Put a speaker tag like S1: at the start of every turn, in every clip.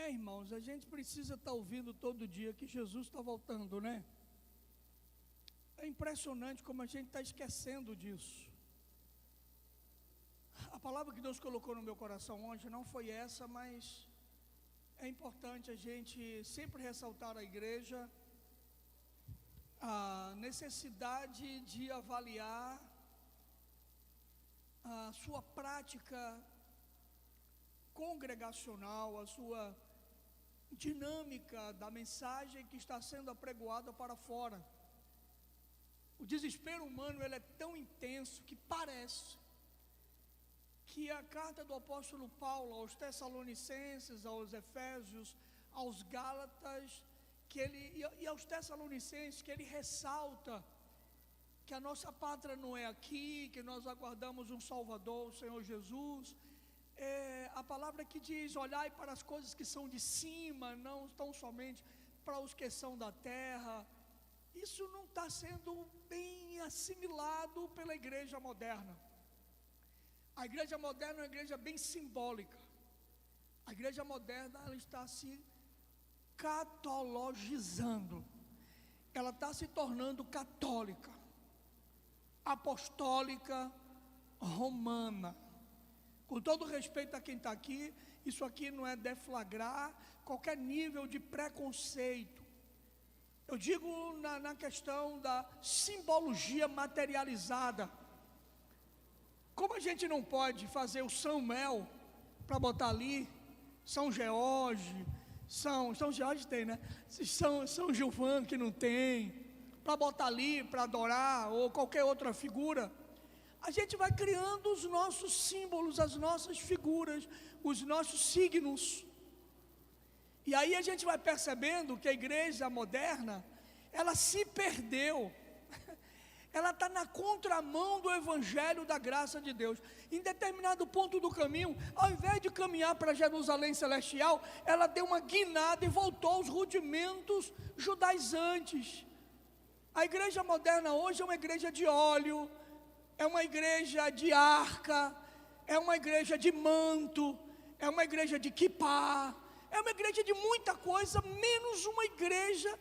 S1: Irmãos, a gente precisa estar ouvindo todo dia que Jesus está voltando, né? É impressionante como a gente está esquecendo disso. A palavra que Deus colocou no meu coração ontem não foi essa, mas é importante a gente sempre ressaltar à igreja a necessidade de avaliar a sua prática congregacional, a sua dinâmica da mensagem que está sendo apregoada para fora. O desespero humano ele é tão intenso que parece que a carta do apóstolo Paulo aos Tessalonicenses, aos Efésios, aos Gálatas, e aos Tessalonicenses, que ele ressalta que a nossa pátria não é aqui, que nós aguardamos um Salvador, o Senhor Jesus. A palavra que diz: olhai para as coisas que são de cima, não tão somente para os que são da terra. Isso não está sendo bem assimilado pela igreja moderna. A igreja moderna é uma igreja bem simbólica. A igreja moderna ela está se catologizando. Ela está se tornando católica, apostólica, romana. Com todo respeito a quem está aqui, isso aqui não é deflagrar qualquer nível de preconceito. Eu digo na questão da simbologia materializada. Como a gente não pode fazer o São Mel para botar ali, São George, São George tem, né? São Gilvan que não tem, para botar ali, para adorar, ou qualquer outra figura. A gente vai criando os nossos símbolos, as nossas figuras, os nossos signos. E aí a gente vai percebendo que a igreja moderna, ela se perdeu. Ela está na contramão do evangelho da graça de Deus. Em determinado ponto do caminho, ao invés de caminhar para Jerusalém celestial, ela deu uma guinada e voltou aos rudimentos judaizantes. A igreja moderna hoje é uma igreja de óleo, é uma igreja de arca, é uma igreja de manto, é uma igreja de quipá, é uma igreja de muita coisa, menos uma igreja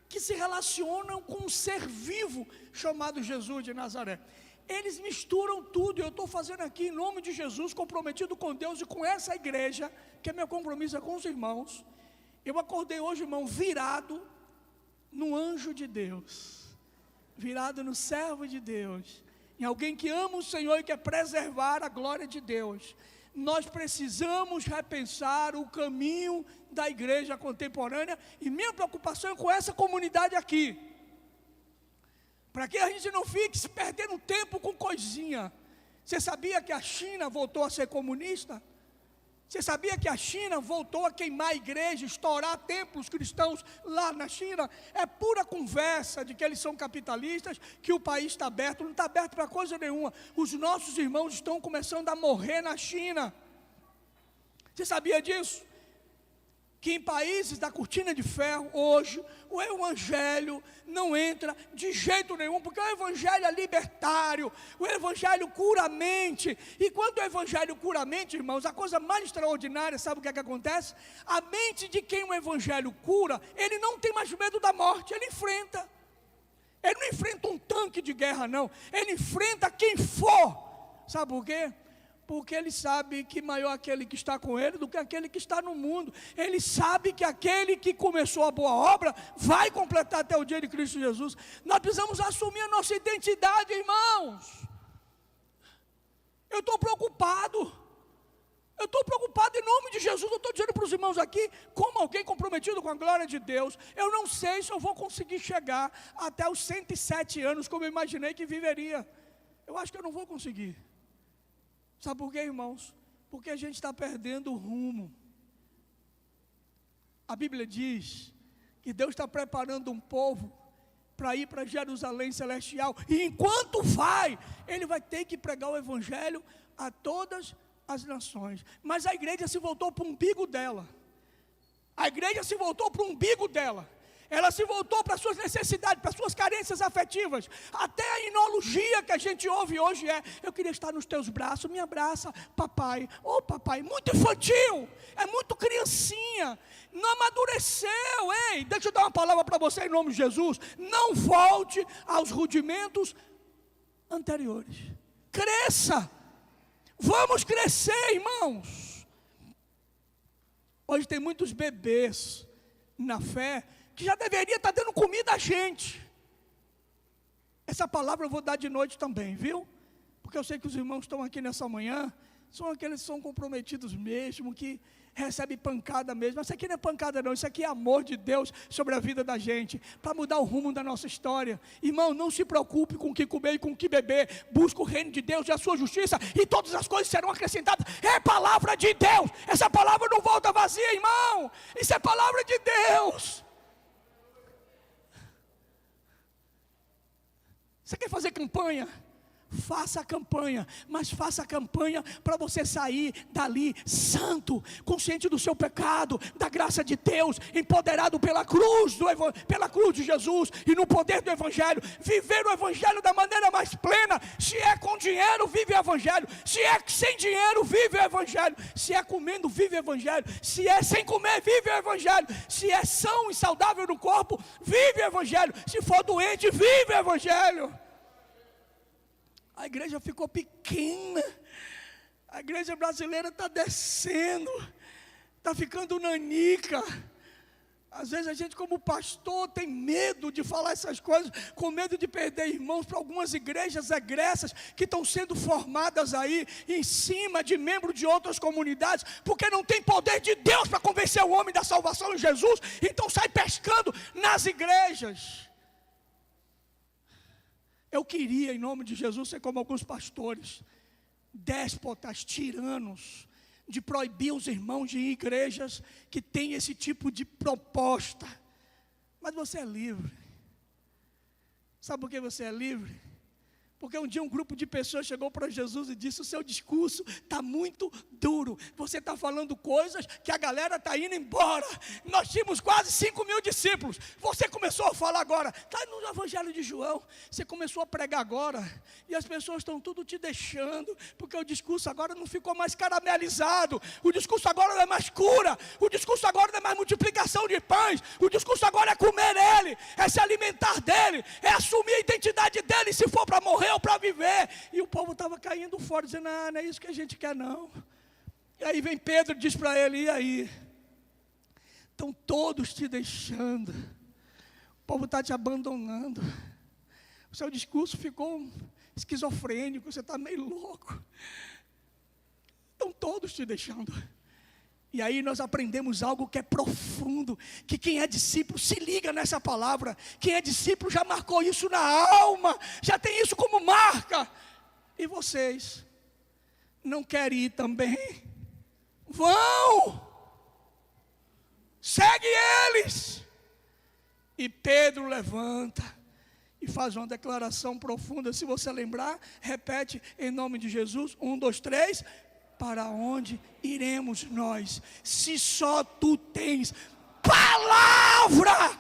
S1: que se relacionam com um ser vivo chamado Jesus de Nazaré. Eles misturam tudo, e eu estou fazendo aqui em nome de Jesus, comprometido com Deus e com essa igreja, que é meu compromisso é com os irmãos. Eu acordei hoje, irmão, virado no anjo de Deus, virado no servo de Deus, em alguém que ama o Senhor e quer preservar a glória de Deus. Nós precisamos repensar o caminho da igreja contemporânea, e minha preocupação é com essa comunidade aqui, para que a gente não fique se perdendo tempo com coisinha. Você sabia que a China voltou a ser comunista? Você sabia que a China voltou a queimar a igreja, estourar templos cristãos lá na China? É pura conversa de que eles são capitalistas, que o país está aberto. Não está aberto para coisa nenhuma. Os nossos irmãos estão começando a morrer na China. Você sabia disso? Que em países da cortina de ferro, hoje, o evangelho não entra de jeito nenhum, porque o evangelho é libertário, o evangelho cura a mente. E quando o evangelho cura a mente, irmãos, a coisa mais extraordinária, sabe o que é que acontece? A mente de quem o evangelho cura, ele não tem mais medo da morte, ele enfrenta. Ele não enfrenta um tanque de guerra, não, ele enfrenta quem for. Sabe por quê? Porque ele sabe que maior é aquele que está com ele do que aquele que está no mundo. Ele sabe que aquele que começou a boa obra vai completar até o dia de Cristo Jesus. Nós precisamos assumir a nossa identidade, irmãos. Eu estou preocupado. Eu estou preocupado em nome de Jesus. Eu estou dizendo para os irmãos aqui, como alguém comprometido com a glória de Deus, eu não sei se eu vou conseguir chegar até os 107 anos como eu imaginei que viveria. Eu acho que eu não vou conseguir. Sabe por quê, irmãos? Porque a gente está perdendo o rumo. A Bíblia diz que Deus está preparando um povo para ir para Jerusalém celestial. E enquanto vai, Ele vai ter que pregar o Evangelho a todas as nações. Mas a igreja se voltou para o umbigo dela. A igreja se voltou para o umbigo dela. Ela se voltou para as suas necessidades, para as suas carências afetivas. Até a inologia que a gente ouve hoje é: eu queria estar nos teus braços, me abraça, papai. Ô papai, muito infantil, é muito criancinha. tinha, não amadureceu. Ei, deixa eu dar uma palavra para você em nome de Jesus. Não volte aos rudimentos anteriores. Cresça. Vamos crescer, irmãos. Hoje tem muitos bebês na fé que já deveria estar dando comida a gente. Essa palavra eu vou dar de noite também, viu? Porque eu sei que os irmãos estão aqui nessa manhã, são aqueles que são comprometidos mesmo, que recebem pancada mesmo. Mas isso aqui não é pancada não, isso aqui é amor de Deus sobre a vida da gente, para mudar o rumo da nossa história. Irmão, não se preocupe com o que comer e com o que beber. Busca o reino de Deus e a sua justiça, e todas as coisas serão acrescentadas. É palavra de Deus. Essa palavra não volta vazia, irmão. Isso é palavra de Deus. Você quer fazer campanha? Faça a campanha, mas faça a campanha para você sair dali santo, consciente do seu pecado, da graça de Deus, empoderado pela cruz de Jesus e no poder do Evangelho. Viver o Evangelho da maneira mais plena. Se é com dinheiro, vive o Evangelho. Se é sem dinheiro, vive o Evangelho. Se é comendo, vive o Evangelho. Se é sem comer, vive o Evangelho. Se é são e saudável no corpo, vive o Evangelho. Se for doente, vive o Evangelho. A igreja ficou pequena, a igreja brasileira está descendo, está ficando nanica. Às vezes a gente como pastor tem medo de falar essas coisas, com medo de perder irmãos para algumas igrejas egressas que estão sendo formadas aí em cima de membros de outras comunidades, porque não tem poder de Deus para convencer o homem da salvação em Jesus, então sai pescando nas igrejas. Eu queria, em nome de Jesus, ser como alguns pastores, déspotas, tiranos, de proibir os irmãos de ir em igrejas que têm esse tipo de proposta. Mas você é livre. Sabe por que você é livre? Porque um dia um grupo de pessoas chegou para Jesus e disse: o seu discurso está muito duro, você está falando coisas que a galera está indo embora. Nós tínhamos quase 5.000 discípulos, você começou a falar agora, está no Evangelho de João, você começou a pregar agora, e as pessoas estão tudo te deixando, porque o discurso agora não ficou mais caramelizado, o discurso agora não é mais cura, o discurso agora não é mais multiplicação de pães, o discurso agora é comer ele, é se alimentar dele, é assumir a identidade dele, se for para morrer ou para viver. E o povo estava caindo fora, dizendo: não é isso que a gente quer não. E aí vem Pedro e diz para ele: e aí? Estão todos te deixando, o povo está te abandonando, o seu discurso ficou esquizofrênico, você está meio louco, estão todos te deixando. E aí nós aprendemos algo que é profundo, que quem é discípulo se liga nessa palavra. Quem é discípulo já marcou isso na alma, já tem isso como marca. E vocês não querem ir também? Vão! Segue eles! E Pedro levanta e faz uma declaração profunda. Se você lembrar, repete em nome de Jesus. 1, 2, 3... Para onde iremos nós, se só tu tens palavra?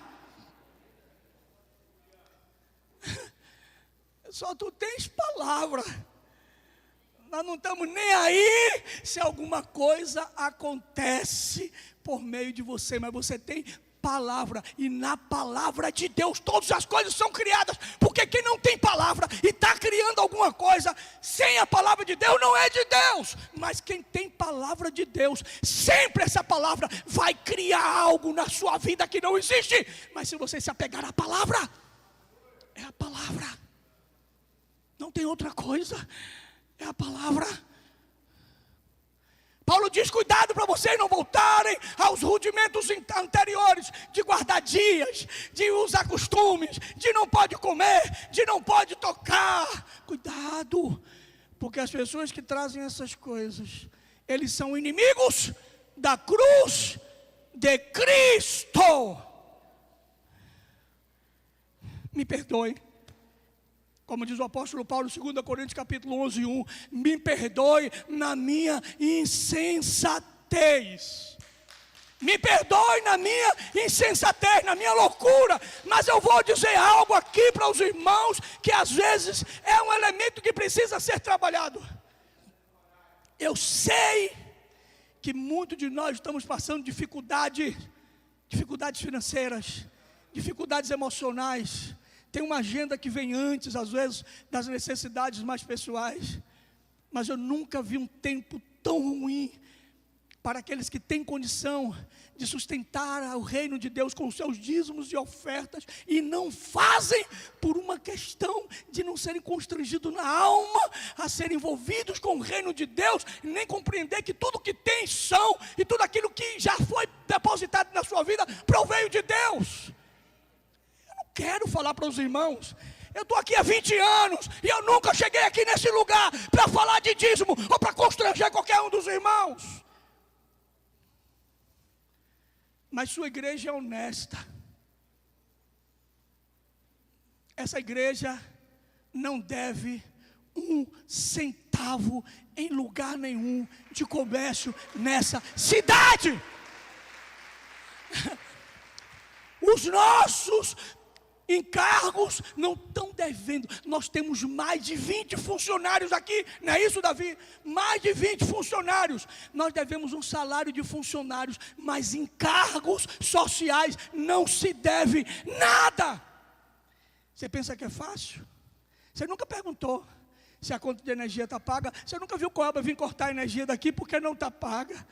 S1: Só tu tens palavra. Nós não estamos nem aí se alguma coisa acontece por meio de você, mas você tem palavra, e na palavra de Deus todas as coisas são criadas, porque quem não tem palavra e está criando alguma coisa sem a palavra de Deus não é de Deus. Mas quem tem palavra de Deus, sempre essa palavra vai criar algo na sua vida que não existe. Mas se você se apegar à palavra, é a palavra, não tem outra coisa, é a palavra. Paulo diz: cuidado para vocês não voltarem aos rudimentos anteriores, de guardar dias, de usar costumes, de não pode comer, de não pode tocar. Cuidado, porque as pessoas que trazem essas coisas, eles são inimigos da cruz de Cristo. Me perdoe. Como diz o apóstolo Paulo, 2 Coríntios capítulo 11, 1, me perdoe na minha insensatez. Me perdoe na minha insensatez, na minha loucura. Mas eu vou dizer algo aqui para os irmãos, que às vezes é um elemento que precisa ser trabalhado. Eu sei que muitos de nós estamos passando dificuldades financeiras, dificuldades emocionais. Tem uma agenda que vem antes, às vezes, das necessidades mais pessoais. Mas eu nunca vi um tempo tão ruim para aqueles que têm condição de sustentar o reino de Deus com os seus dízimos e ofertas, e não fazem por uma questão de não serem constrangidos na alma, a serem envolvidos com o reino de Deus, e nem compreender que tudo que tem são, e tudo aquilo que já foi depositado na sua vida, proveio de Deus. Eu não quero falar para os irmãos, eu estou aqui há 20 anos, e eu nunca cheguei aqui nesse lugar para falar de dízimo, ou para constranger qualquer um dos irmãos. Mas sua igreja é honesta. Essa igreja não deve um centavo em lugar nenhum de comércio nessa cidade. Os nossos encargos não estão devendo. Nós temos mais de 20 funcionários aqui, não é isso, Davi? Mais de 20 funcionários. Nós devemos um salário de funcionários, mas encargos sociais não se deve nada. Você pensa que é fácil? Você nunca perguntou se a conta de energia está paga? Você nunca viu o Coelba vir cortar a energia daqui porque não está paga?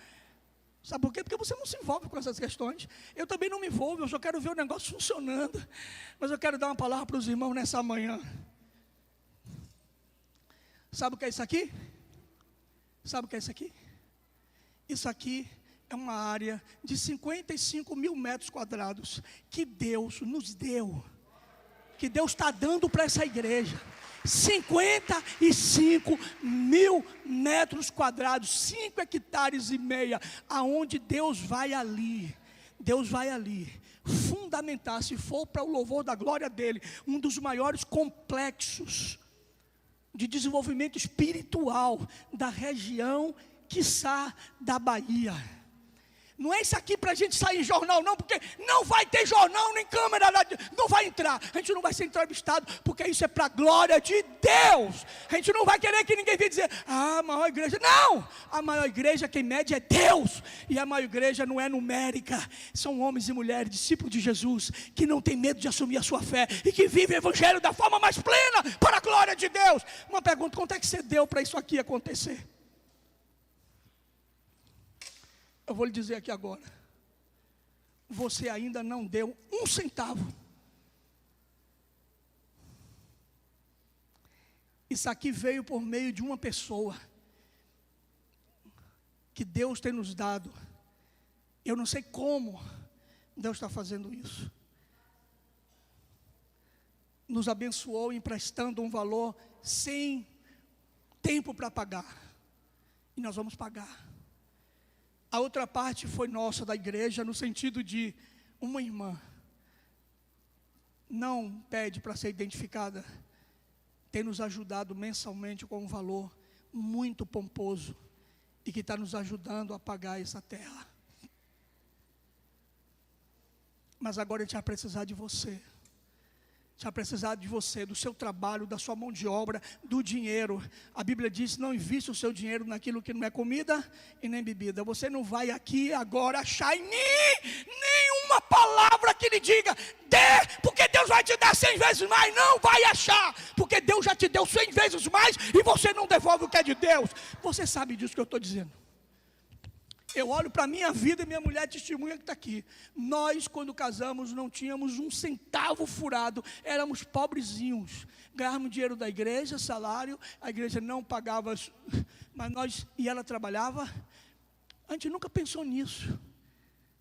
S1: Sabe por quê? Porque você não se envolve com essas questões. Eu também não me envolvo, eu só quero ver o negócio funcionando. Mas eu quero dar uma palavra para os irmãos nessa manhã. Sabe o que é isso aqui? Sabe o que é isso aqui? Isso aqui é uma área de 55 mil metros quadrados que Deus nos deu, que Deus está dando para essa igreja. 55 mil metros quadrados, 5 hectares e meia, aonde Deus vai ali fundamentar, se for para o louvor da glória dele, um dos maiores complexos de desenvolvimento espiritual da região, quiçá da Bahia. Não é isso aqui para a gente sair em jornal não, porque não vai ter jornal nem câmera, não vai entrar. A gente não vai ser entrevistado, porque isso é para a glória de Deus. A gente não vai querer que ninguém venha dizer, a maior igreja. Não, a maior igreja quem mede é Deus. E a maior igreja não é numérica. São homens e mulheres, discípulos de Jesus, que não tem medo de assumir a sua fé e que vivem o evangelho da forma mais plena para a glória de Deus. Uma pergunta, quanto é que você deu para isso aqui acontecer? Eu vou lhe dizer aqui agora, você ainda não deu um centavo. Isso aqui veio por meio de uma pessoa, que Deus tem nos dado. Eu não sei como Deus está fazendo isso. Nos abençoou emprestando um valor sem tempo para pagar. E nós vamos pagar. A outra parte foi nossa, da igreja, no sentido de uma irmã não pede para ser identificada, tem nos ajudado mensalmente com um valor muito pomposo e que está nos ajudando a pagar essa terra. Mas agora a gente vai precisar de você. Já precisar de você, do seu trabalho, da sua mão de obra, do dinheiro. A Bíblia diz, não invista o seu dinheiro naquilo que não é comida e nem bebida. Você não vai aqui agora achar em mim nenhuma palavra que lhe diga, dê, porque Deus vai te dar 100 vezes mais. Não vai achar, porque Deus já te deu 100 vezes mais e você não devolve o que é de Deus. Você sabe disso que eu estou dizendo. Eu olho para a minha vida e minha mulher testemunha que está aqui. Nós, quando casamos, não tínhamos um centavo furado. Éramos pobrezinhos. Ganhávamos dinheiro da igreja, salário. A igreja não pagava, mas e ela trabalhava. A gente nunca pensou nisso.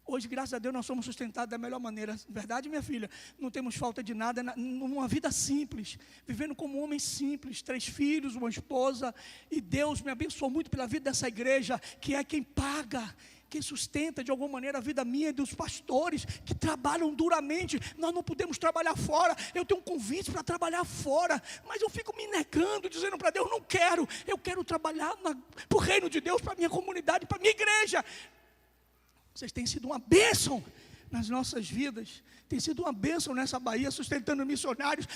S1: Hoje, graças a Deus, nós somos sustentados da melhor maneira. Verdade, minha filha? Não temos falta de nada, numa vida simples, vivendo como um homem simples, 3 filhos, uma esposa. E Deus me abençoou muito pela vida dessa igreja, que é quem paga, quem sustenta de alguma maneira a vida minha e dos pastores, que trabalham duramente. Nós não podemos trabalhar fora. Eu tenho um convite para trabalhar fora, mas eu fico me negando, dizendo para Deus, não quero. Eu quero trabalhar para o reino de Deus, para a minha comunidade, para a minha igreja. Vocês têm sido uma bênção nas nossas vidas. Tem sido uma bênção nessa Bahia, sustentando missionários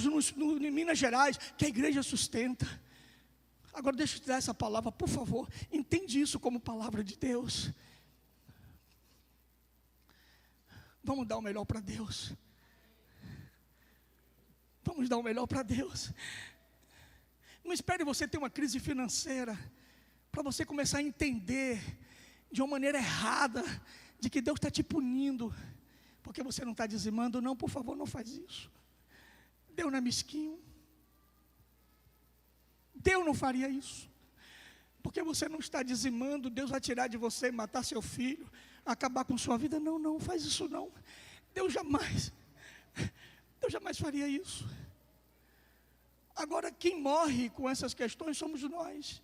S1: em Minas Gerais, que a igreja sustenta. Agora deixa eu te dar essa palavra, por favor, entende isso como palavra de Deus. Vamos dar o melhor para Deus. Vamos dar o melhor para Deus. Não espere você ter uma crise financeira para você começar a entender de uma maneira errada de que Deus está te punindo porque você não está dizimando. Não, por favor, não faz isso. Deus não é mesquinho. Deus não faria isso. Porque você não está dizimando, Deus vai tirar de você, matar seu filho, acabar com sua vida. Não, não faz isso não. Deus jamais faria isso. Agora, quem morre com essas questões somos nós.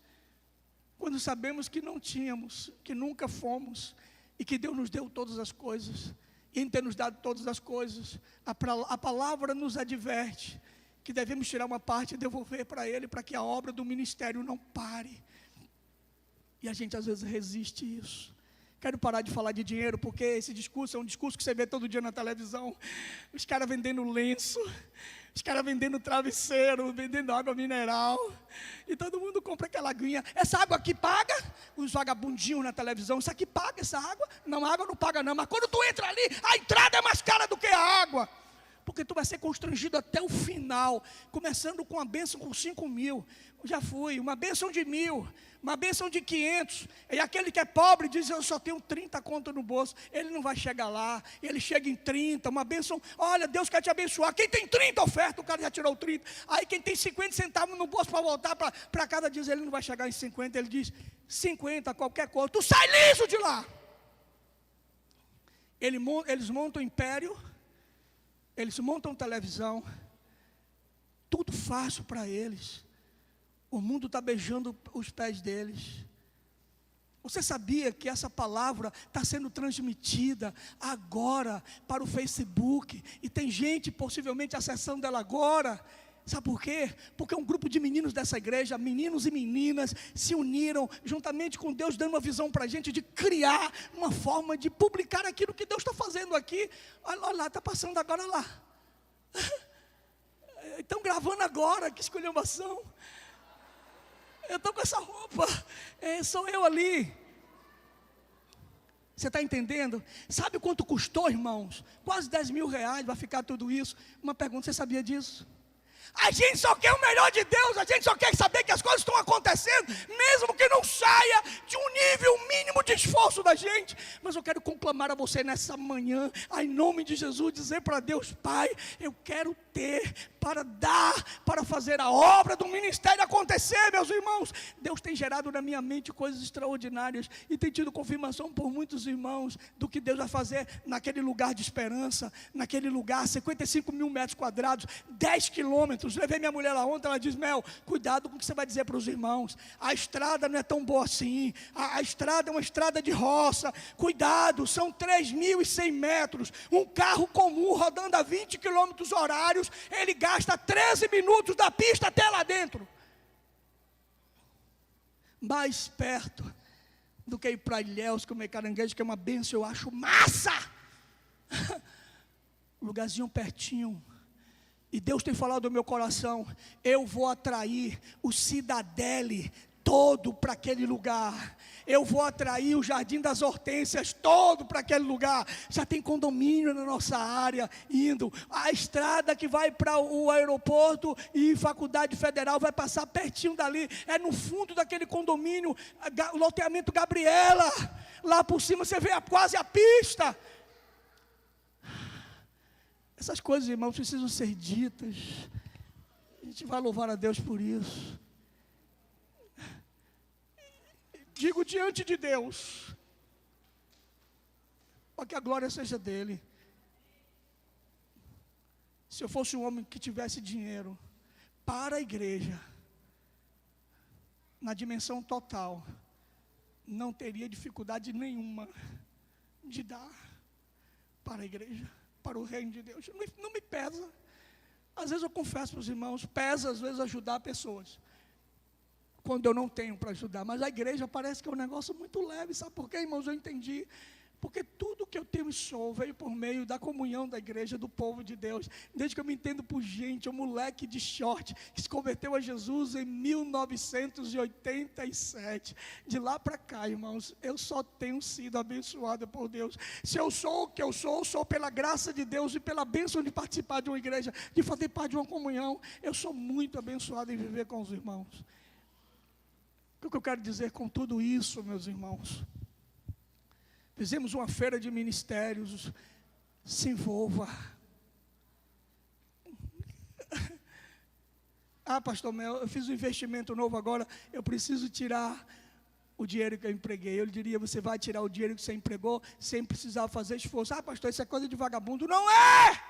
S1: Quando sabemos que não tínhamos, que nunca fomos, e que Deus nos deu todas as coisas, e em ter nos dado todas as coisas, a palavra nos adverte que devemos tirar uma parte e devolver para Ele, para que a obra do ministério não pare. E a gente às vezes resiste isso. Quero parar de falar de dinheiro, porque esse discurso é um discurso que você vê todo dia na televisão. Os caras vendendo lenço, os caras vendendo travesseiro, vendendo água mineral. E todo mundo compra aquela aguinha. Essa água aqui paga? Os vagabundinhos na televisão. Isso aqui paga essa água? Não, a água não paga não. Mas quando tu entra ali, a entrada é mais cara do que a água. Porque tu vai ser constrangido até o final. Começando com uma bênção com 5.000. Já fui, uma bênção de 1.000, uma bênção de 500, e aquele que é pobre diz, eu só tenho 30 conto no bolso, ele não vai chegar lá, ele chega em 30, uma bênção, olha, Deus quer te abençoar, quem tem 30 oferta, o cara já tirou 30, aí quem tem 50 centavos no bolso para voltar para casa diz, ele não vai chegar em 50, ele diz, 50, qualquer coisa, tu sai liso de lá. Eles montam império, eles montam televisão, tudo fácil para eles. O mundo está beijando os pés deles. Você sabia que essa palavra está sendo transmitida agora para o Facebook? E tem gente possivelmente acessando ela agora. Sabe por quê? Porque um grupo de meninos dessa igreja, meninos e meninas, se uniram juntamente com Deus, dando uma visão para a gente de criar uma forma de publicar aquilo que Deus está fazendo aqui. Olha lá, está passando agora lá. Estão gravando agora, que esculhambação. Eu estou com essa roupa, sou eu ali. Você está entendendo? Sabe quanto custou, irmãos? Quase 10 mil reais vai ficar tudo isso. Uma pergunta, você sabia disso? A gente só quer o melhor de Deus, a gente só quer saber que as coisas estão acontecendo, mesmo que não saia de um nível mínimo de esforço da gente. Mas eu quero conclamar a você nessa manhã, em nome de Jesus, dizer para Deus, Pai, eu quero ter para dar, para fazer a obra do ministério acontecer, meus irmãos. Deus tem gerado na minha mente coisas extraordinárias e tem tido confirmação por muitos irmãos do que Deus vai fazer naquele lugar de esperança, naquele lugar, 55 mil metros quadrados, 10 quilômetros. Levei minha mulher lá ontem, ela diz, Mel, cuidado com o que você vai dizer para os irmãos, a estrada não é tão boa assim, a estrada é uma estrada de roça, cuidado, são 3.100 metros, um carro comum rodando a 20 quilômetros horários, ele gasta 13 minutos da pista até lá dentro. Mais perto do que ir para Ilhéus comer caranguejo, que é uma bênção, eu acho massa. Lugarzinho pertinho. E Deus tem falado no meu coração, eu vou atrair o Cidadele todo para aquele lugar. Eu vou atrair o Jardim das Hortênsias todo para aquele lugar. Já tem condomínio na nossa área indo. A estrada que vai para o aeroporto e Faculdade Federal vai passar pertinho dali. É no fundo daquele condomínio, loteamento Gabriela. Lá por cima você vê quase a pista. Essas coisas, irmãos, precisam ser ditas. A gente vai louvar a Deus por isso. Digo diante de Deus, para que a glória seja dele. Se eu fosse um homem que tivesse dinheiro para a igreja, na dimensão total, não teria dificuldade nenhuma de dar para a igreja, para o reino de Deus. Não me pesa. Às vezes eu confesso para os irmãos, pesa às vezes ajudar pessoas, quando eu não tenho para ajudar, mas a igreja parece que é um negócio muito leve, sabe por quê, irmãos? Eu entendi, porque tudo que eu tenho eu sou veio por meio da comunhão da igreja, do povo de Deus. Desde que eu me entendo por gente, um moleque de short que se converteu a Jesus em 1987. De lá para cá, irmãos, eu só tenho sido abençoado por Deus. Se eu sou o que eu sou pela graça de Deus e pela bênção de participar de uma igreja, de fazer parte de uma comunhão. Eu sou muito abençoado em viver com os irmãos. O que eu quero dizer com tudo isso, meus irmãos? Fizemos uma feira de ministérios. Se envolva. Pastor Mel, eu fiz um investimento novo agora, eu preciso tirar o dinheiro que eu empreguei. Eu diria, você vai tirar o dinheiro que você empregou sem precisar fazer esforço. Pastor, isso é coisa de vagabundo. Não é!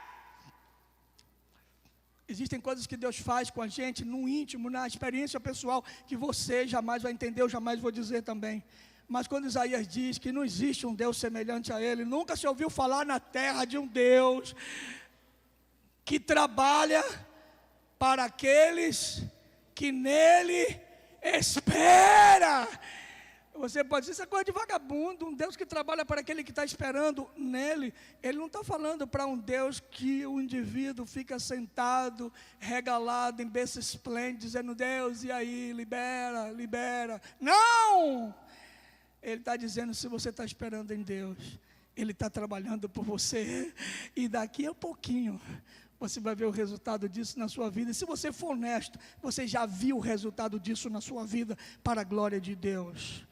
S1: Existem coisas que Deus faz com a gente no íntimo, na experiência pessoal, que você jamais vai entender, eu jamais vou dizer também. Mas quando Isaías diz que não existe um Deus semelhante a Ele, nunca se ouviu falar na terra de um Deus que trabalha para aqueles que nele espera. Você pode dizer, isso é coisa de vagabundo. Um Deus que trabalha para aquele que está esperando nele. Ele não está falando para um Deus que o indivíduo fica sentado, regalado, em berço esplêndido, dizendo, Deus, e aí, libera, libera. Não! Ele está dizendo, se você está esperando em Deus, Ele está trabalhando por você. E daqui a pouquinho, você vai ver o resultado disso na sua vida. E se você for honesto, você já viu o resultado disso na sua vida, para a glória de Deus.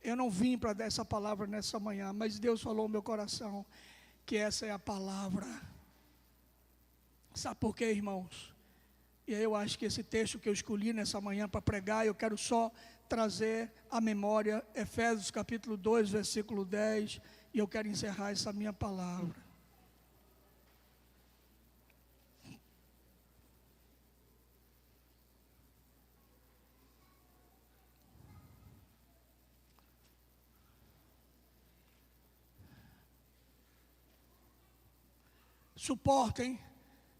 S1: Eu não vim para dar essa palavra nessa manhã, mas Deus falou no meu coração que essa é a palavra. Sabe por quê, irmãos? E aí eu acho que esse texto que eu escolhi nessa manhã para pregar, eu quero só trazer à memória Efésios capítulo 2, versículo 10, e eu quero encerrar essa minha palavra. Suportem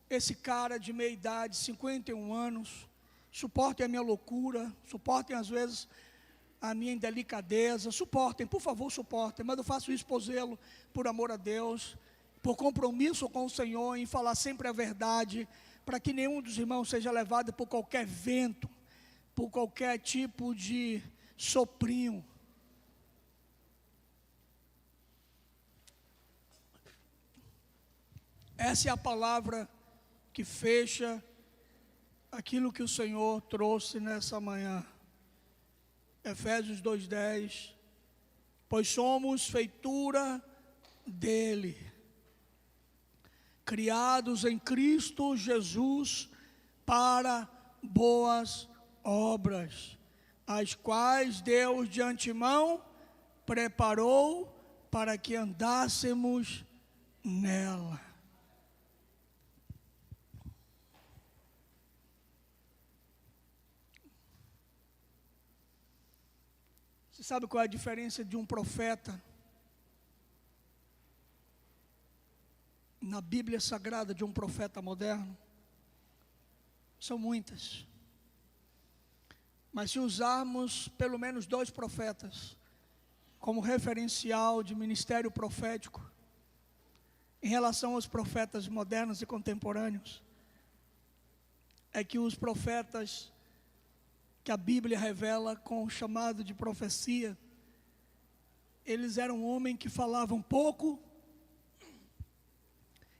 S1: esse cara de meia idade, 51 anos, suportem a minha loucura, suportem às vezes a minha indelicadeza, suportem, por favor, suportem, mas eu faço isso por zelo, por amor a Deus, por compromisso com o Senhor, em falar sempre a verdade, para que nenhum dos irmãos seja levado por qualquer vento, por qualquer tipo de soprinho. Essa é a palavra que fecha aquilo que o Senhor trouxe nessa manhã. Efésios 2:10. Pois somos feitura dele, criados em Cristo Jesus para boas obras, as quais Deus de antemão preparou para que andássemos nela. Você sabe qual é a diferença de um profeta na Bíblia Sagrada de um profeta moderno? São muitas. Mas se usarmos pelo menos 2 profetas como referencial de ministério profético, em relação aos profetas modernos e contemporâneos, é que os profetas que a Bíblia revela com o chamado de profecia, eles eram homens que falavam pouco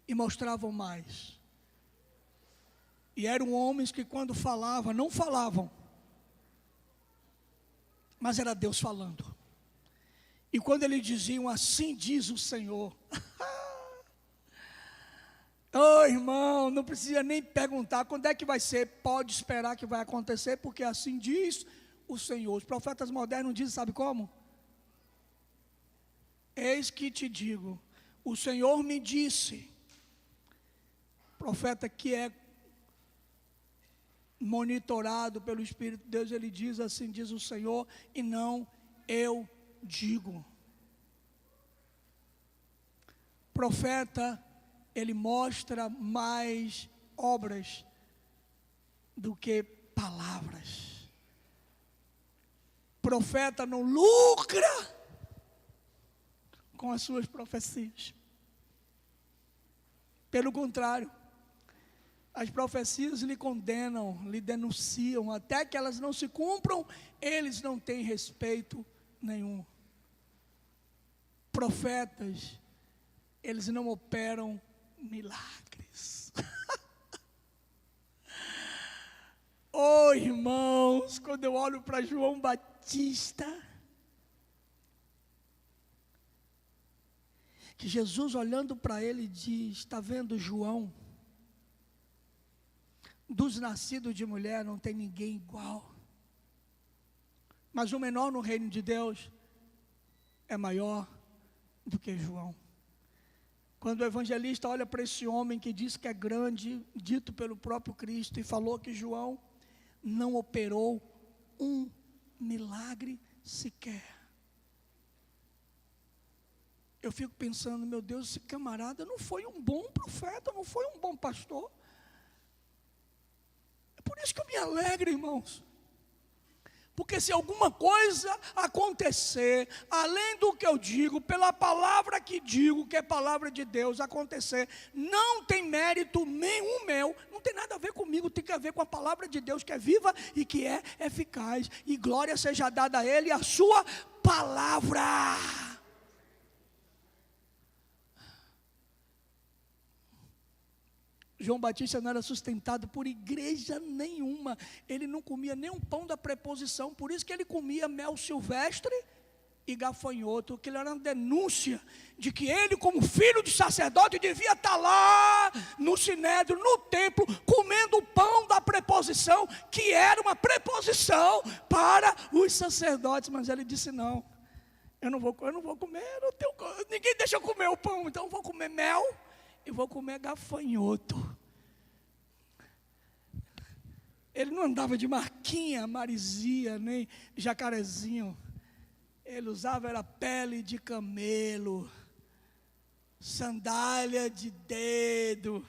S1: e mostravam mais. E eram homens que quando falavam, não falavam, mas era Deus falando. E quando eles diziam, assim diz o Senhor, oh, irmão, não precisa nem perguntar quando é que vai ser, pode esperar que vai acontecer, porque assim diz o Senhor. Os profetas modernos dizem, sabe como? Eis que te digo, o Senhor me disse. Profeta que é monitorado pelo Espírito de Deus, ele diz, assim diz o Senhor, e não eu digo. Profeta, ele mostra mais obras do que palavras. Profeta não lucra com as suas profecias. Pelo contrário, as profecias lhe condenam, lhe denunciam, até que elas não se cumpram, eles não têm respeito nenhum. Profetas, eles não operam milagres. Oh, irmãos, quando eu olho para João Batista, que Jesus olhando para ele diz: está vendo João? Dos nascidos de mulher não tem ninguém igual, mas o menor no reino de Deus é maior do que João. Quando o evangelista olha para esse homem que diz que é grande, dito pelo próprio Cristo, e falou que João não operou um milagre sequer, eu fico pensando, meu Deus, esse camarada não foi um bom profeta, não foi um bom pastor. É por isso que eu me alegro, irmãos. Porque se alguma coisa acontecer, além do que eu digo, pela palavra que digo, que é palavra de Deus, acontecer, não tem mérito nenhum meu, não tem nada a ver comigo, tem a ver com a palavra de Deus, que é viva e que é eficaz, e glória seja dada a Ele, a sua palavra. João Batista não era sustentado por igreja nenhuma, ele não comia nem um pão da preposição, por isso que ele comia mel silvestre e gafanhoto, que ele era uma denúncia de que ele, como filho de sacerdote, devia estar lá no sinédrio, no templo, comendo o pão da preposição, que era uma preposição para os sacerdotes. Mas ele disse: não, eu não vou comer, ninguém deixa eu comer o pão, então eu vou comer mel e vou comer gafanhoto. Ele não andava de marquinha, marisia, nem jacarezinho. Ele usava era pele de camelo, sandália de dedo,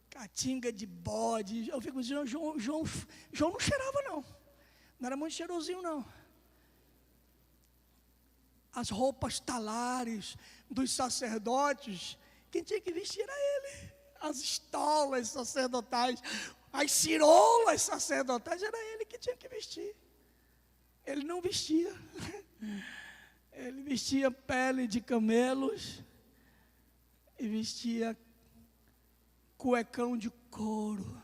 S1: catinga de bode. Eu fico dizendo: João não cheirava não era muito cheirosinho não. As roupas talares dos sacerdotes, quem tinha que vestir era ele. As estolas sacerdotais, as cirolas sacerdotais, era ele que tinha que vestir. Ele não vestia. Ele vestia pele de camelos e vestia cuecão de couro.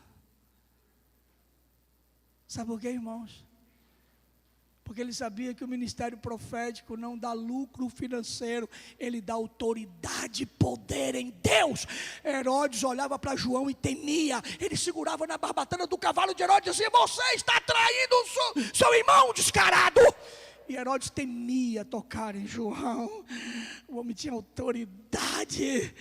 S1: Sabe por quê, irmãos? Porque ele sabia que o ministério profético não dá lucro financeiro, ele dá autoridade e poder em Deus. Herodes olhava para João e temia. Ele segurava na barbatana do cavalo de Herodes e dizia: você está traindo seu irmão descarado. E Herodes temia tocar em João. O homem tinha autoridade,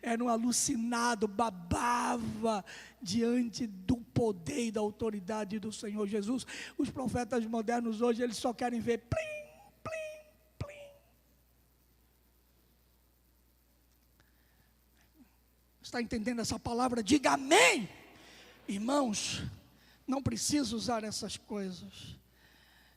S1: era um alucinado, babava diante do poder e da autoridade do Senhor Jesus. Os profetas modernos hoje, eles só querem ver plim, plim, plim. Está entendendo essa palavra? Diga amém. Irmãos, não precisa usar essas coisas.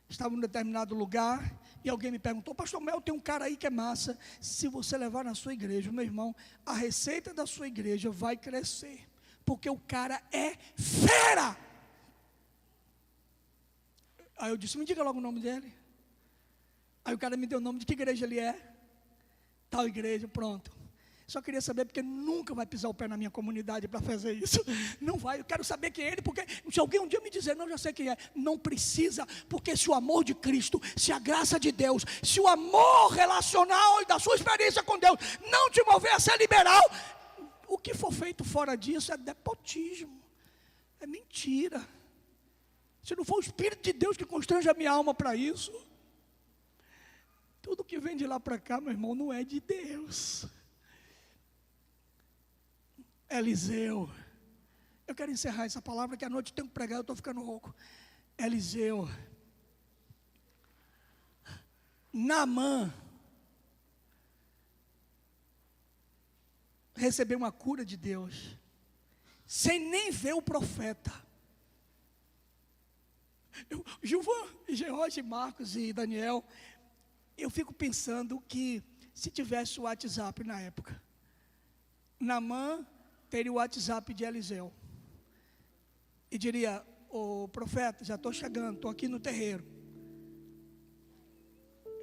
S1: Estava em um determinado lugar e alguém me perguntou: pastor Mel, tem um cara aí que é massa. Se você levar na sua igreja, meu irmão, a receita da sua igreja vai crescer, porque o cara é fera. Aí eu disse: me diga logo o nome dele. Aí o cara me deu o nome de que igreja ele é. Tal igreja, pronto. Só queria saber, porque nunca vai pisar o pé na minha comunidade para fazer isso. Não vai, eu quero saber quem é ele, porque se alguém um dia me dizer: não, já sei quem é. Não precisa, porque se o amor de Cristo, se a graça de Deus, se o amor relacional e da sua experiência com Deus não te mover a ser liberal, o que for feito fora disso é nepotismo, é mentira. Se não for o Espírito de Deus que constrange a minha alma para isso, tudo que vem de lá para cá, meu irmão, não é de Deus. Eliseu, eu quero encerrar essa palavra, que à noite eu tenho que pregar, eu estou ficando rouco. Eliseu, Naamã recebeu uma cura de Deus, sem nem ver o profeta. Gilvan, George, Marcos e Daniel, eu fico pensando que se tivesse o WhatsApp na época. Naamã teria o WhatsApp de Eliseu. E diria: ô profeta, já estou chegando, estou aqui no terreiro.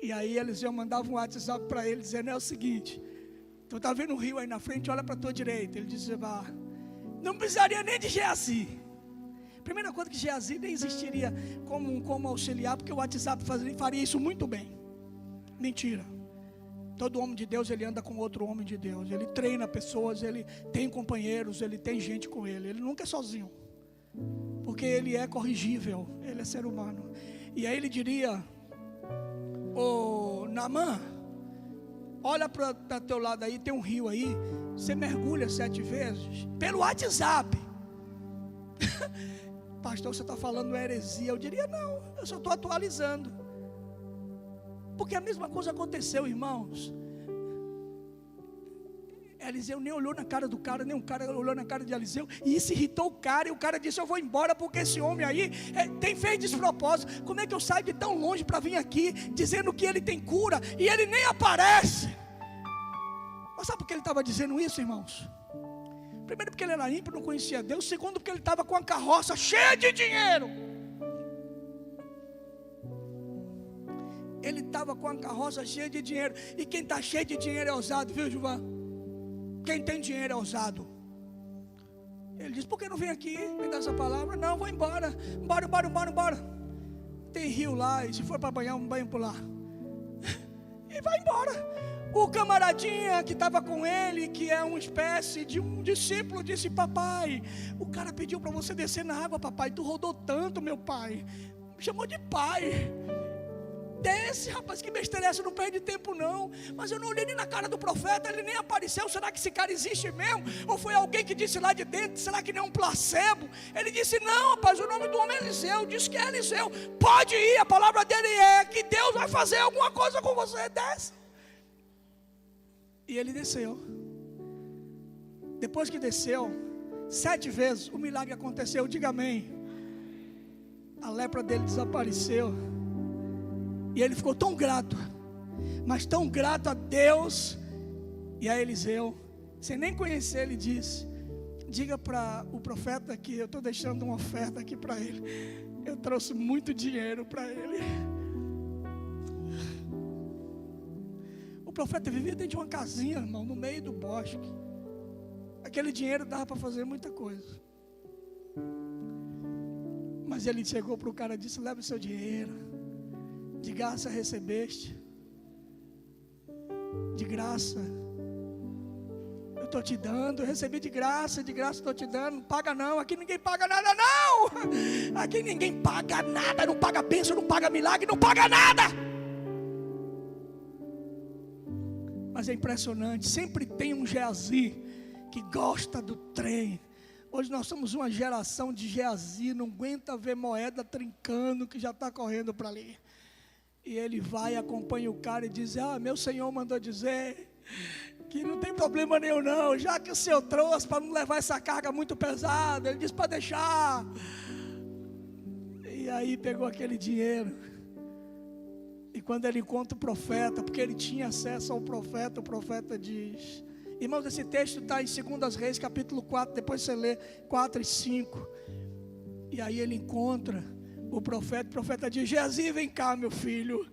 S1: E aí Eliseu mandava um WhatsApp para ele, dizendo: é o seguinte, tu está vendo o rio aí na frente, olha para a tua direita. Ele dizia: não precisaria nem de Geazi. Primeira coisa, que Geazi nem existiria como auxiliar, porque o WhatsApp faria isso muito bem. Mentira. Todo homem de Deus, ele anda com outro homem de Deus. Ele treina pessoas, ele tem companheiros, ele tem gente com ele. Ele nunca é sozinho, porque ele é corrigível, ele é ser humano. E aí ele diria: ô Naamã, olha para teu lado aí, tem um rio aí, você mergulha 7 vezes, pelo WhatsApp. Pastor, você está falando heresia. Eu diria: não, eu só estou atualizando. Porque a mesma coisa aconteceu, irmãos. Eliseu nem olhou na cara do cara, nem o cara olhou na cara de Eliseu, e isso irritou o cara, e o cara disse: eu vou embora, porque esse homem aí tem feito despropósito. Como é que eu saio de tão longe para vir aqui, dizendo que ele tem cura, e ele nem aparece? Mas sabe por que ele estava dizendo isso, irmãos? Primeiro, porque ele era ímpio, não conhecia Deus. Segundo, porque ele estava com a carroça cheia de dinheiro. Ele estava com a carroça cheia de dinheiro. E quem está cheio de dinheiro é ousado, viu, Gilvan? Quem tem dinheiro é ousado. Ele diz: por que não vem aqui me dar essa palavra? Não, vou embora. Embora. Tem rio lá, e se for para banhar, um banho por lá. E vai embora. O camaradinha que estava com ele, que é uma espécie de um discípulo, disse: papai, o cara pediu para você descer na água, papai. Tu rodou tanto, meu pai. Me chamou de pai. Desce, rapaz, que besteira é essa? Não perde tempo não. Mas eu não olhei nem na cara do profeta, ele nem apareceu. Será que esse cara existe mesmo? Ou foi alguém que disse lá de dentro? Será que nem um placebo? Ele disse: não, rapaz, o nome do homem é Eliseu. Disse que é Eliseu. Pode ir, a palavra dele é que Deus vai fazer alguma coisa com você. Desce. E ele desceu. Depois que desceu 7 vezes, o milagre aconteceu. Diga amém. A lepra dele desapareceu. E ele ficou tão grato, mas tão grato a Deus e a Eliseu, sem nem conhecer. Ele disse: diga para o profeta que eu estou deixando uma oferta aqui para ele. Eu trouxe muito dinheiro para ele. O profeta vivia dentro de uma casinha, irmão, no meio do bosque. Aquele dinheiro dava para fazer muita coisa. Mas ele chegou para o cara e disse: leva o seu dinheiro. De graça recebeste. De graça eu estou te dando. Eu recebi de graça estou te dando. Não paga não, aqui ninguém paga nada não. Aqui ninguém paga nada. Não paga bênção, não paga milagre, não paga nada. Mas é impressionante, sempre tem um Geazi que gosta do trem. Hoje nós somos uma geração de Geazi. Não aguenta ver moeda trincando, que já está correndo para ali. E ele vai, acompanha o cara e diz: meu senhor mandou dizer que não tem problema nenhum não, já que o senhor trouxe para não levar essa carga muito pesada. Ele disse para deixar. E aí pegou aquele dinheiro. E quando ele encontra o profeta, porque ele tinha acesso ao profeta, o profeta diz: irmãos, esse texto está em 2 Reis, capítulo 4, depois você lê 4 e 5. E aí ele encontra o profeta diz: Geazi, vem cá, meu filho.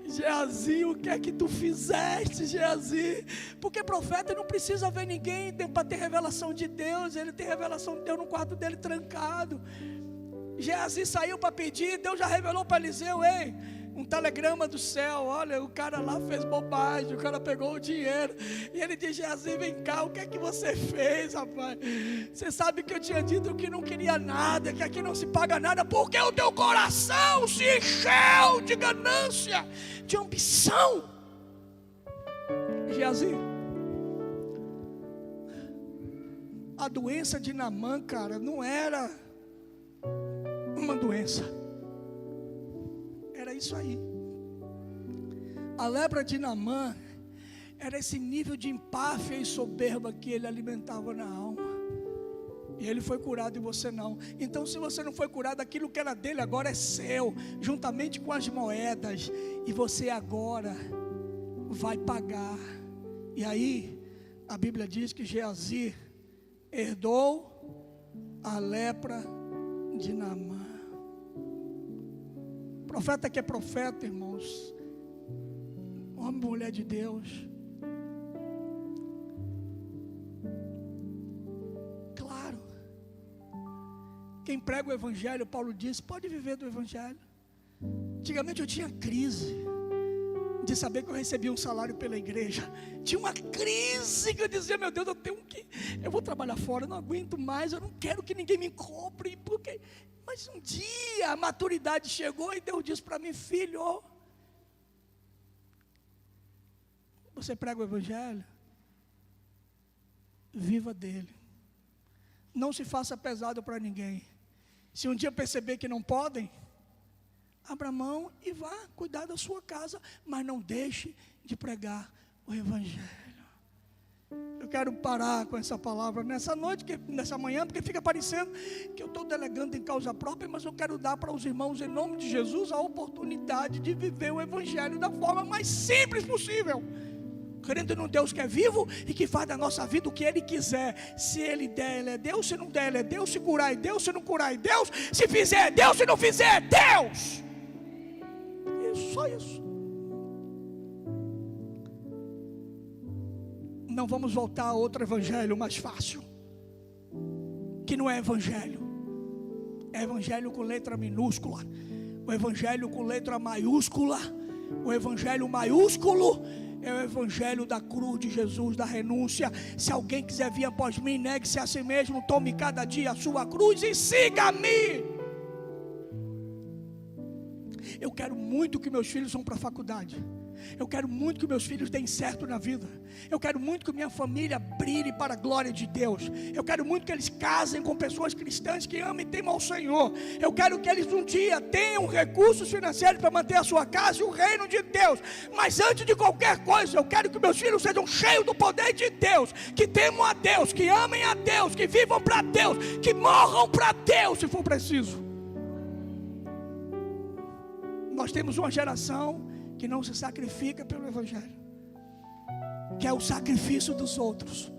S1: Geazi, o que é que tu fizeste, Geazi? Porque profeta não precisa ver ninguém para ter revelação de Deus. Ele tem revelação de Deus no quarto dele trancado. Geazi saiu para pedir, Deus já revelou para Eliseu: ei, um telegrama do céu, olha, o cara lá fez bobagem, o cara pegou o dinheiro. E ele diz: Geazi, vem cá, o que é que você fez, rapaz? Você sabe que eu tinha dito que não queria nada, que aqui não se paga nada, porque o teu coração se encheu de ganância, de ambição. Geazi, a doença de Naamã, cara, não era uma doença. Era isso aí. A lepra de Naamã era esse nível de empáfia e soberba que ele alimentava na alma. E ele foi curado e você não. Então, se você não foi curado, aquilo que era dele agora é seu, juntamente com as moedas. E você agora vai pagar. E aí, a Bíblia diz que Geazi herdou a lepra de Naamã. Profeta que é profeta, irmãos. Homem e mulher de Deus. Claro. Quem prega o Evangelho, Paulo disse, pode viver do Evangelho. Antigamente eu tinha crise de saber que eu recebia um salário pela igreja. Tinha uma crise que eu dizia, meu Deus, eu vou trabalhar fora, eu não aguento mais, eu não quero que ninguém me compre, porque... Mas um dia a maturidade chegou e Deus disse para mim, filho, você prega o Evangelho, viva dele, não se faça pesado para ninguém. Se um dia perceber que não podem, abra mão e vá cuidar da sua casa, mas não deixe de pregar o Evangelho. Eu quero parar com essa palavra nessa noite, nessa manhã, porque fica parecendo que eu estou delegando em causa própria, mas eu quero dar para os irmãos, em nome de Jesus, a oportunidade de viver o Evangelho da forma mais simples possível, crendo num Deus que é vivo e que faz da nossa vida o que Ele quiser. Se Ele der, Ele é Deus. Se não der, Ele é Deus. Se curar, é Deus. Se não curar, é Deus. Se fizer, é Deus. Se não fizer, é Deus. Isso, só isso. Não vamos voltar a outro evangelho mais fácil, que não é evangelho. É evangelho com letra minúscula. O evangelho com letra maiúscula. O evangelho maiúsculo é o evangelho da cruz de Jesus, da renúncia. Se alguém quiser vir após mim, negue-se a si mesmo, tome cada dia a sua cruz e siga-me. Eu quero muito que meus filhos vão para a faculdade. Eu quero muito que meus filhos deem certo na vida. Eu quero muito que minha família brilhe para a glória de Deus. Eu quero muito que eles casem com pessoas cristãs que amem e temam ao Senhor. Eu quero que eles um dia tenham recursos financeiros para manter a sua casa e o reino de Deus. Mas antes de qualquer coisa, eu quero que meus filhos sejam cheios do poder de Deus, que temam a Deus, que amem a Deus, que vivam para Deus, que morram para Deus se for preciso. Nós temos uma geração que não se sacrifica pelo Evangelho, que é o sacrifício dos outros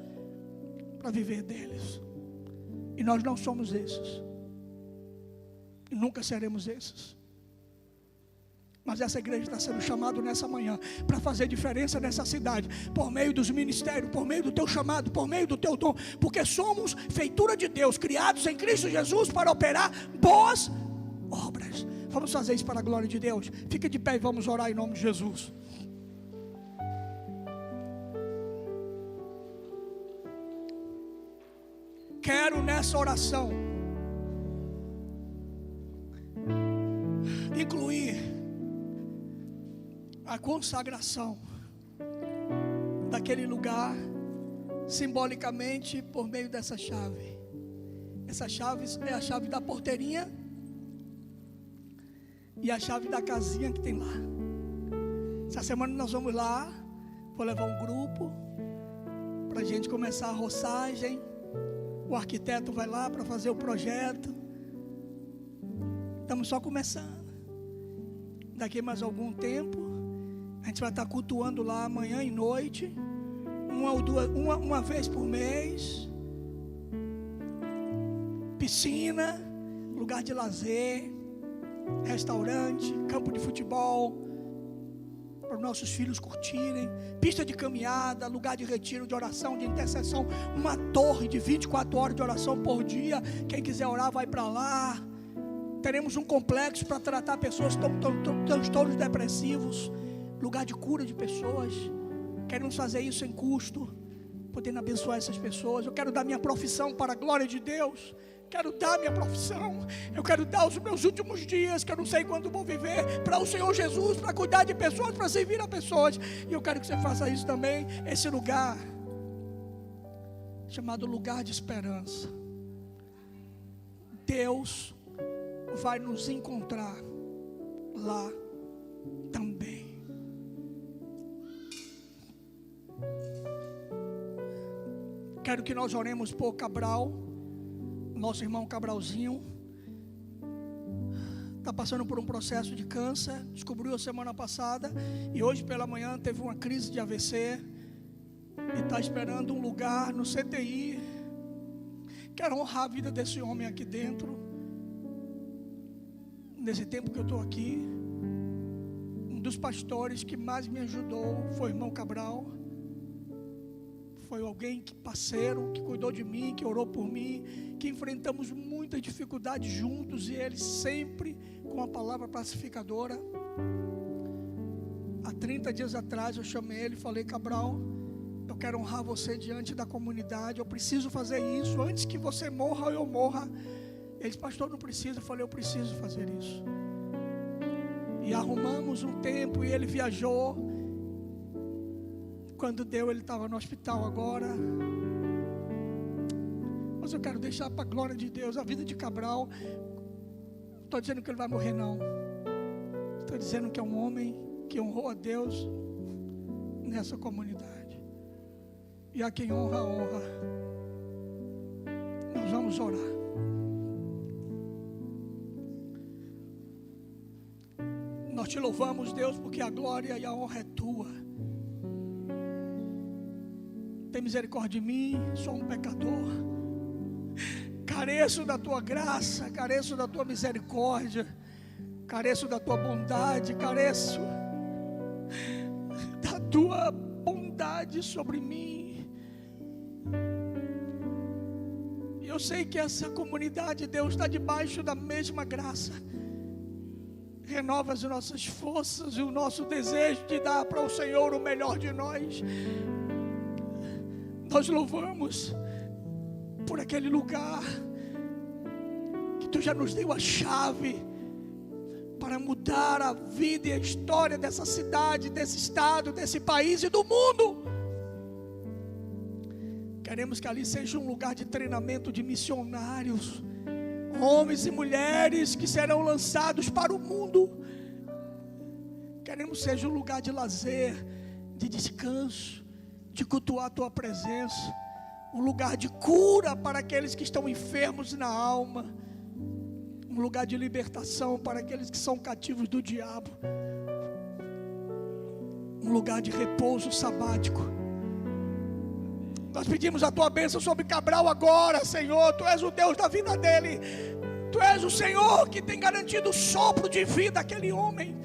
S1: para viver deles. E nós não somos esses, e nunca seremos esses. Mas essa igreja está sendo chamada nessa manhã para fazer diferença nessa cidade, por meio dos ministérios, por meio do teu chamado, por meio do teu dom, porque somos feitura de Deus, criados em Cristo Jesus para operar boas obras. Vamos fazer isso para a glória de Deus. Fica de pé e vamos orar em nome de Jesus. Quero nessa oração incluir a consagração daquele lugar, simbolicamente por meio dessa chave. Essa chave é a chave da porteirinha e a chave da casinha que tem lá. Essa semana nós vamos lá. Vou levar um grupo para a gente começar a roçagem. O arquiteto vai lá para fazer o projeto. Estamos só começando. Daqui mais algum tempo a gente vai estar cultuando lá manhã e noite, uma vez por mês. Piscina, lugar de lazer, restaurante, campo de futebol para os nossos filhos curtirem, pista de caminhada, lugar de retiro, de oração, de intercessão, uma torre de 24 horas de oração por dia. Quem quiser orar vai para lá. Teremos um complexo para tratar pessoas com transtornos depressivos, lugar de cura de pessoas. Queremos fazer isso sem custo, podendo abençoar essas pessoas. Eu quero dar minha profissão para a glória de Deus. Quero dar minha profissão. Eu quero dar os meus últimos dias, que eu não sei quando vou viver, para o Senhor Jesus, para cuidar de pessoas, para servir a pessoas. E eu quero que você faça isso também. Esse lugar chamado lugar de esperança, Deus vai nos encontrar lá também. Quero que nós oremos por Cabral, Nosso irmão Cabralzinho está passando por um processo de câncer, descobriu a semana passada, e hoje pela manhã teve uma crise de AVC, e está esperando um lugar no CTI. Quero honrar a vida desse homem aqui dentro. Nesse tempo que eu estou aqui, um dos pastores que mais me ajudou foi o irmão Cabral. Foi alguém parceiro, que cuidou de mim, que orou por mim, que enfrentamos muitas dificuldades juntos, e ele sempre com a palavra pacificadora. Há 30 dias atrás eu chamei ele e falei: Cabral, eu quero honrar você diante da comunidade, eu preciso fazer isso, antes que você morra ou eu morra. Ele disse: pastor, não precisa. Eu falei: eu preciso fazer isso. E arrumamos um tempo, e ele viajou. Quando deu, ele estava no hospital agora. Mas eu quero deixar para a glória de Deus a vida de Cabral. Não estou dizendo que ele vai morrer, não. Estou dizendo que é um homem que honrou a Deus nessa comunidade. E a quem honra, honra. Nós vamos orar. Nós te louvamos, Deus, porque a glória e a honra é tua. Tem misericórdia de mim, sou um pecador. Careço da tua graça, careço da tua misericórdia, careço da tua bondade, careço da tua bondade sobre mim. E eu sei que essa comunidade, Deus, está debaixo da mesma graça. Renova as nossas forças e o nosso desejo de dar para o Senhor o melhor de nós. Nós louvamos por aquele lugar que Tu já nos deu a chave para mudar a vida e a história dessa cidade, desse estado, desse país e do mundo. Queremos que ali seja um lugar de treinamento de missionários, homens e mulheres que serão lançados para o mundo. Queremos que seja um lugar de lazer, de descanso, de cultuar a tua presença, um lugar de cura para aqueles que estão enfermos na alma, um lugar de libertação para aqueles que são cativos do diabo, um lugar de repouso sabático. Nós pedimos a tua bênção sobre Cabral agora, Senhor. Tu és o Deus da vida dele, Tu és o Senhor que tem garantido o sopro de vida àquele homem.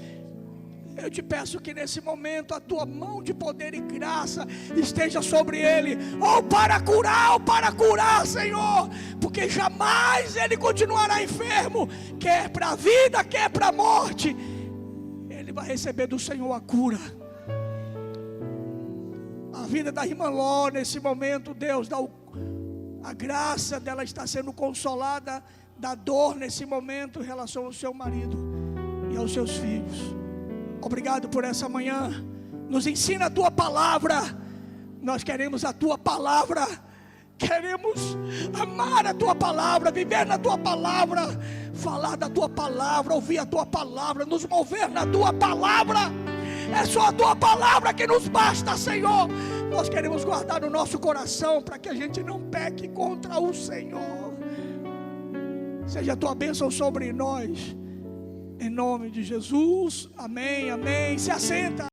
S1: Eu te peço que nesse momento a tua mão de poder e graça esteja sobre ele, ou para curar, Senhor, porque jamais ele continuará enfermo, quer para a vida, quer para a morte. Ele vai receber do Senhor a cura. A vida da irmã Ló nesse momento, Deus, dá a graça dela estar sendo consolada da dor nesse momento em relação ao seu marido e aos seus filhos. Obrigado por essa manhã. Nos ensina a tua palavra. Nós queremos a tua palavra. Queremos amar a tua palavra, viver na tua palavra, falar da tua palavra, ouvir a tua palavra, nos mover na tua palavra. É só a tua palavra que nos basta, Senhor. Nós queremos guardar no nosso coração para que a gente não peque contra o Senhor. Seja a tua bênção sobre nós. Em nome de Jesus, amém, amém. Se assenta.